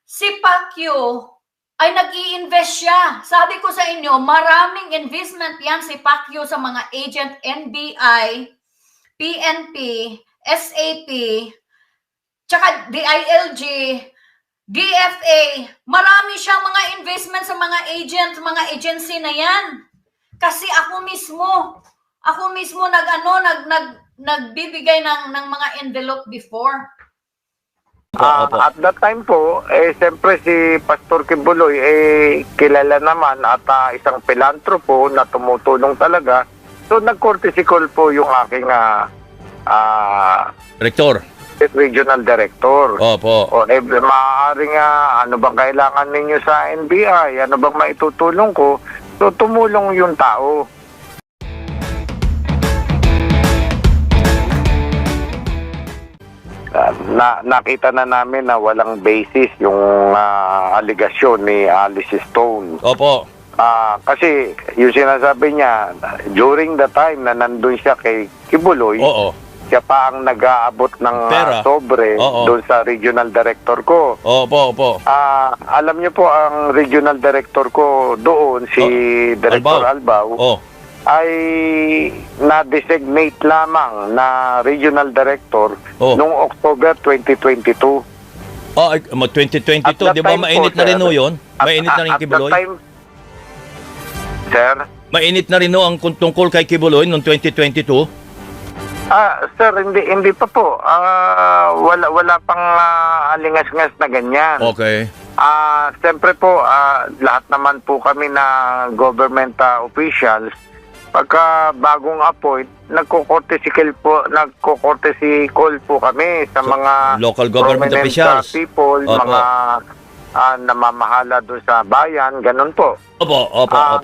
si Pacquiao ay nag-i-invest siya. Sabi ko sa inyo, maraming investment yan si Pacquiao sa mga agent NBI, PNP, SAP, tsaka DILG, DFA. Marami siyang mga investment sa mga agent, mga agency na yan. Kasi ako mismo nagbibigay ng mga envelope before. At that time po, siyempre si Pastor Kibuloy, kilala naman at isang philanthropo na tumutulong talaga. So, nag-courtesy call po yung aking Rektor. regional director. Opo. O, maaaring ano bang kailangan ninyo sa NBI? Ano bang maitutulong ko? So, tumulong yung tao. Nakita na namin na walang basis yung aligasyon ni Alice Stone. Opo. Kasi yung sinasabi niya, during the time na nandun siya kay Kibuloy, Oo. siya pa ang nag-aabot ng Pera. sobre Oo. doon sa regional director ko. Opo, opo. Alam niyo po, ang regional director ko doon, si Director Albao, ay na-designate lamang na regional director noong October 2022. 2022, di ba mainit na rin yun? Mainit na rin Kibuloy? Sir? Mainit na rin ang tungkol kay Kibuloy noong 2022? Sir, hindi pa po. Wala pang alingas-ngas na ganyan. Okay. Siyempre po, lahat naman po kami na government officials, pagka bagong appoint, nagko-courtesy call po kami sa mga local government officials, people, mga namamahala doon sa bayan, ganun po. Opo.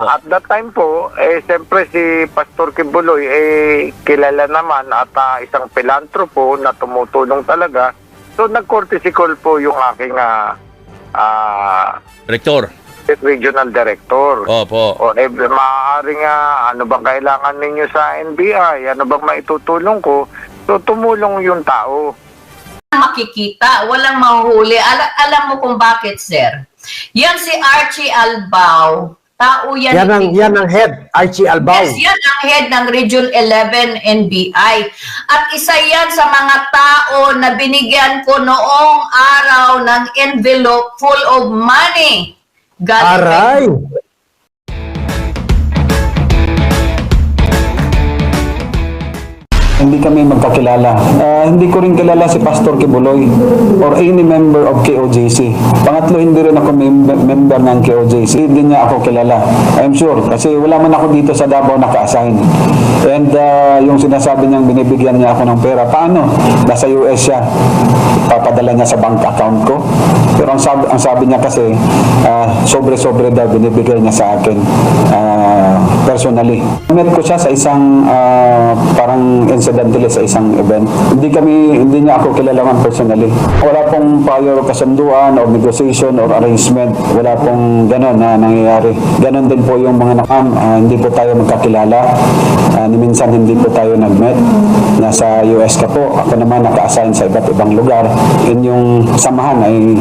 At that time po, siyempre si Pastor Kibuloy, kilala naman at isang philanthropo na tumutulong talaga. So, nag-courtesy call po yung aking Rektor. regional director. Opo. O, maaaring ano bang kailangan ninyo sa NBI? Ano bang maitutulong ko? So, tumulong yung tao. Makikita, walang mahuhuli. Alam mo kung bakit, sir? Yan si Archie Albao. Tao yan. Yan ang head, Archie Albao. Yes, yan ang head ng Region 11 NBI. At isa yan sa mga tao na binigyan ko noong araw ng envelope full of money. Aray! Hindi kami magkakilala. Hindi ko rin kilala si Pastor Kibuloy or any member of KOJC. Pangatlo, hindi rin ako member ng KOJC. Hindi niya ako kilala. I'm sure. Kasi wala man ako dito sa Davao naka-assign. And yung sinasabi niyang binibigyan niya ako ng pera, paano? Nasa US siya. Papadala niya sa bank account ko. Pero ang sabi niya kasi, sobre-sobre daw binibigay niya sa akin personally. Met ko siya sa isang parang incidentally sa isang event. Hindi niya ako kilalaman personally. Wala pong prior kasunduan or negotiation or arrangement. Wala pong gano'n na nangyayari. Ganon din po yung mga nakam. Hindi po tayo magkakilala. Minsan hindi po tayo nag-met. Nasa US ka po. Ako naman naka-assign sa iba't ibang lugar. Inyong samahan ay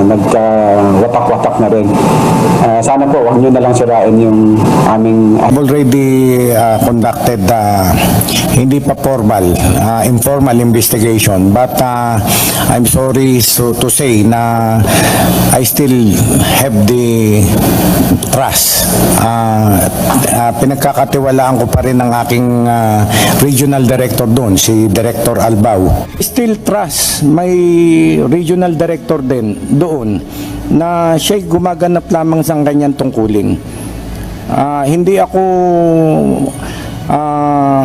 nagwatak-watak na rin. Sana po, huwag nyo na lang sirain yung aming... I've already conducted hindi pa formal, informal investigation, but I'm sorry to say na I still have the trust. Pinagkakatiwalaan ko pa rin ang aking regional director doon, si Director Albao. Still trust my regional director din doon na siya'y gumaganap lamang sa kanyang tungkulin. Hindi ako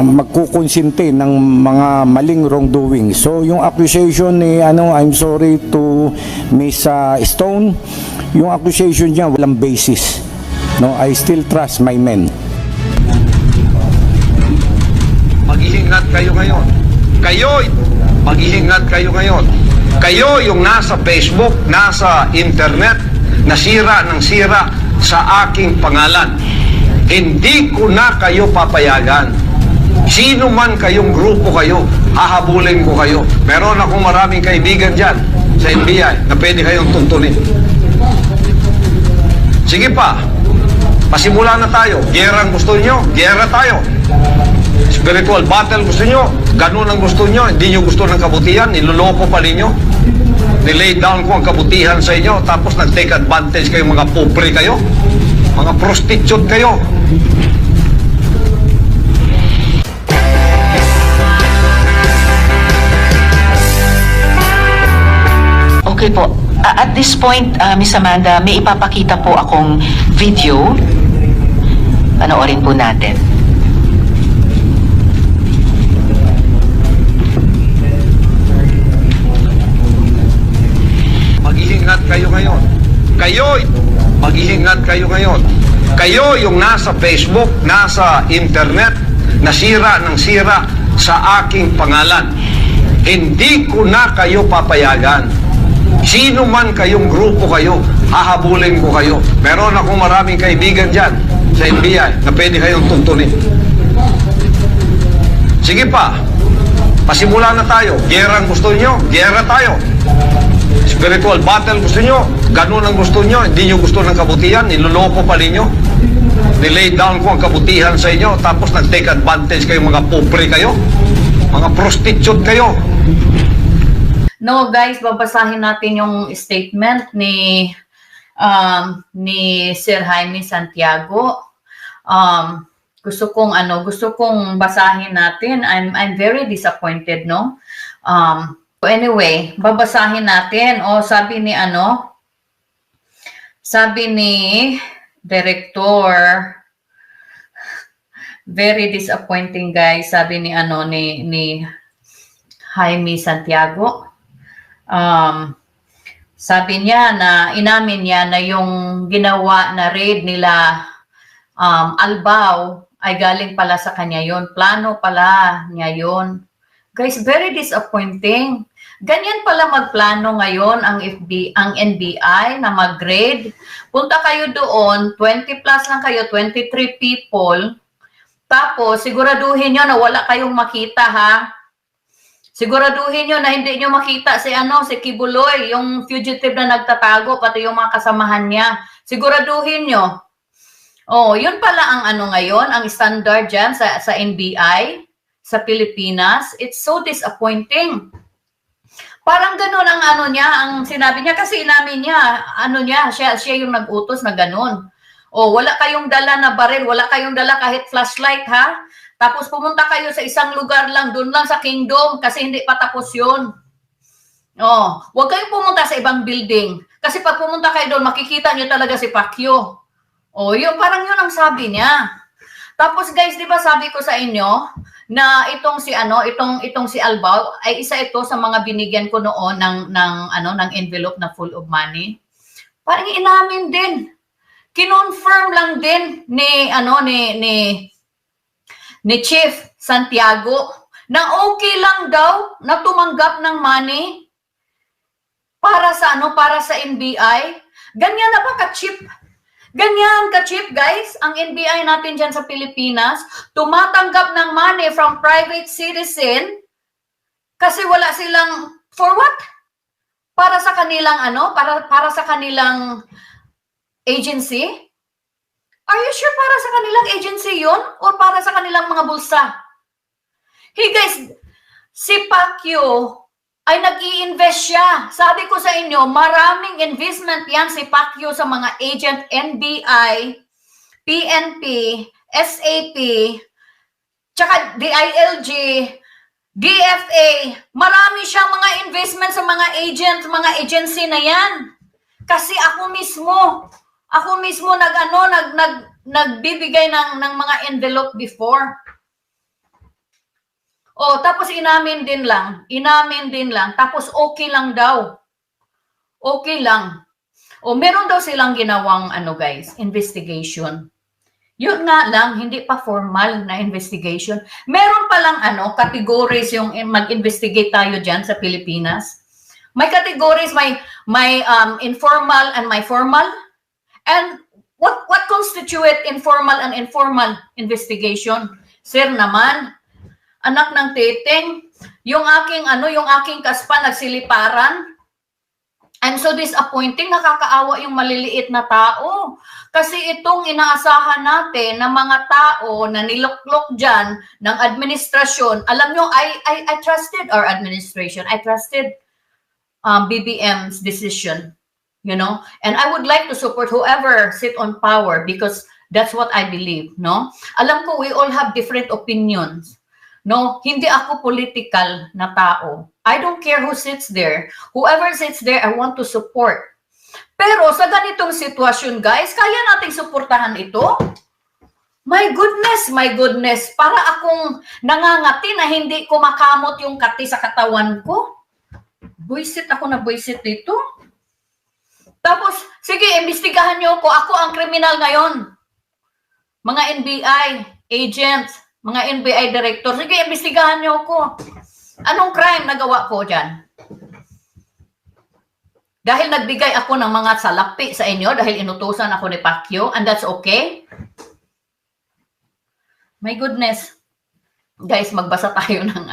magkukonsinti ng mga maling wrongdoing. So yung accusation ni I'm sorry to Miss Stone, yung accusation niya walang basis. No, I still trust my men. Mag-iingat kayo ngayon. Mag-iingat kayo ngayon. Kayo yung nasa Facebook, nasa internet, nasira ng sira sa aking pangalan. Hindi ko na kayo papayagan. Sino man kayong grupo kayo, hahabulin ko kayo. Meron akong maraming kaibigan dyan sa NBI na pwede kayong tuntunin. Sige pa, pasimula na tayo. Gera ang gusto nyo, gera tayo. Spiritual battle gusto nyo, ganun ang gusto nyo, hindi nyo gusto ng kabutihan, niloloko pa ninyo. Nilay down ko ang kabutihan sa inyo, tapos nag-take advantage kayo, mga pobre kayo, mga prostitute kayo. Okay po. At this point, Miss Amanda, may ipapakita po akong video. Panoorin po natin. Mag-iingat kayo ngayon. Mag-iingat kayo ngayon. Kayo yung nasa Facebook, nasa internet, nasira ng sira sa aking pangalan. Hindi ko na kayo papayagan. Sino man kayong grupo kayo, hahabulin ko kayo. Meron akong maraming kaibigan dyan sa NBI na pwede kayong tuntunin. Sige pa, pasimula na tayo. Gera ang gusto nyo, gera tayo. Spiritual battle gusto nyo, ganun ang gusto nyo, hindi nyo gusto ng kabutihan, niloloko pa ninyo. Nilay down ko ang kabutihan sa inyo, tapos nag-take advantage kayo, mga pobre kayo, mga prostitute kayo. No, guys, babasahin natin yung statement ni Sir Jaime Santiago. Gusto kong basahin natin. I'm very disappointed, no? Anyway, babasahin natin. Sabi ni Director, very disappointing, guys. Sabi ni Jaime Santiago. Sabi niya na inamin niya na yung ginawa na raid nila Albao ay galing pala sa kanya yon. Plano pala niya yon. Guys, very disappointing. Ganyan pala magplano ngayon ang NBI na mag-raid. Punta kayo doon, 20 plus lang kayo, 23 people. Tapos siguraduhin nyo na wala kayong makita, ha? Siguraduhin nyo na hindi nyo makita si Kibuloy, yung fugitive na nagtatago, pati yung mga kasamahan niya. Siguraduhin nyo. Oh, yun pala ang ngayon, ang standard dyan sa NBI, sa Pilipinas. It's so disappointing. Parang ganun ang ang sinabi niya, kasi inamin niya, siya yung nag-utos na ganun. Oh, wala kayong dala na baril, wala kayong dala kahit flashlight, ha? Tapos pumunta kayo sa isang lugar lang, doon lang sa Kingdom, kasi hindi pa tapos yun. Oh, huwag kayong pumunta sa ibang building. Kasi pag pumunta kayo doon, makikita nyo talaga si Pacquiao. Oh, parang yun ang sabi niya. Tapos guys, di ba sabi ko sa inyo, na itong si Albao ay isa ito sa mga binigyan ko noon ng envelope na full of money. Parang inamin din. Kinonfirm lang din ni Chief Santiago na okay lang daw na tumanggap ng money para sa NBI. Ganyan na ba ka-cheap? Ganyan ka-cheap, guys, ang NBI natin dyan sa Pilipinas, tumatanggap ng money from private citizen kasi wala silang, for what? Para sa kanilang para sa kanilang agency? Are you sure para sa kanilang agency yun? Or para sa kanilang mga bulsa? Hey guys, si Pacquiao ay nag-i-invest siya. Sabi ko sa inyo, maraming investment yan si Pacquiao sa mga agent NBI, PNP, SAP, tsaka DILG, DFA. Marami siyang mga investment sa mga agent, mga agency na yan. Kasi ako mismo nagbibigay ng mga envelope before. Oh, tapos inamin din lang, tapos okay lang daw. Okay lang. Oh, meron daw silang ginawang guys, investigation. Yun nga lang, hindi pa formal na investigation. Meron pa lang categories yung mag-investigate tayo diyan sa Pilipinas. May categories, may informal and may formal. And what constitute informal and informal investigation? Sir naman, anak ng teteng, yung aking kaspa nagsiliparan. I'm so disappointing, nakakaawa yung maliliit na tao. Kasi itong inaasahan natin na mga tao na niluklok dyan ng administrasyon, alam nyo, I trusted our administration. I trusted BBM's decision, you know? And I would like to support whoever sit on power because that's what I believe, no? Alam ko, we all have different opinions. No, hindi ako political na tao. I don't care who sits there. Whoever sits there, I want to support. Pero sa ganitong sitwasyon, guys, kaya nating suportahan ito? My goodness, para akong nangangati na hindi ko makamot yung kati sa katawan ko. Buisit ako na buisit dito. Tapos, sige, imbestigahan niyo ko. Ako ang kriminal ngayon. Mga NBI agents, mga NBI director, sige, imbestigahan niyo ako. Anong crime nagawa ko dyan? Dahil nagbigay ako ng mga salapi sa inyo, dahil inutusan ako ni Pacquiao, and that's okay? My goodness. Guys, magbasa tayo ng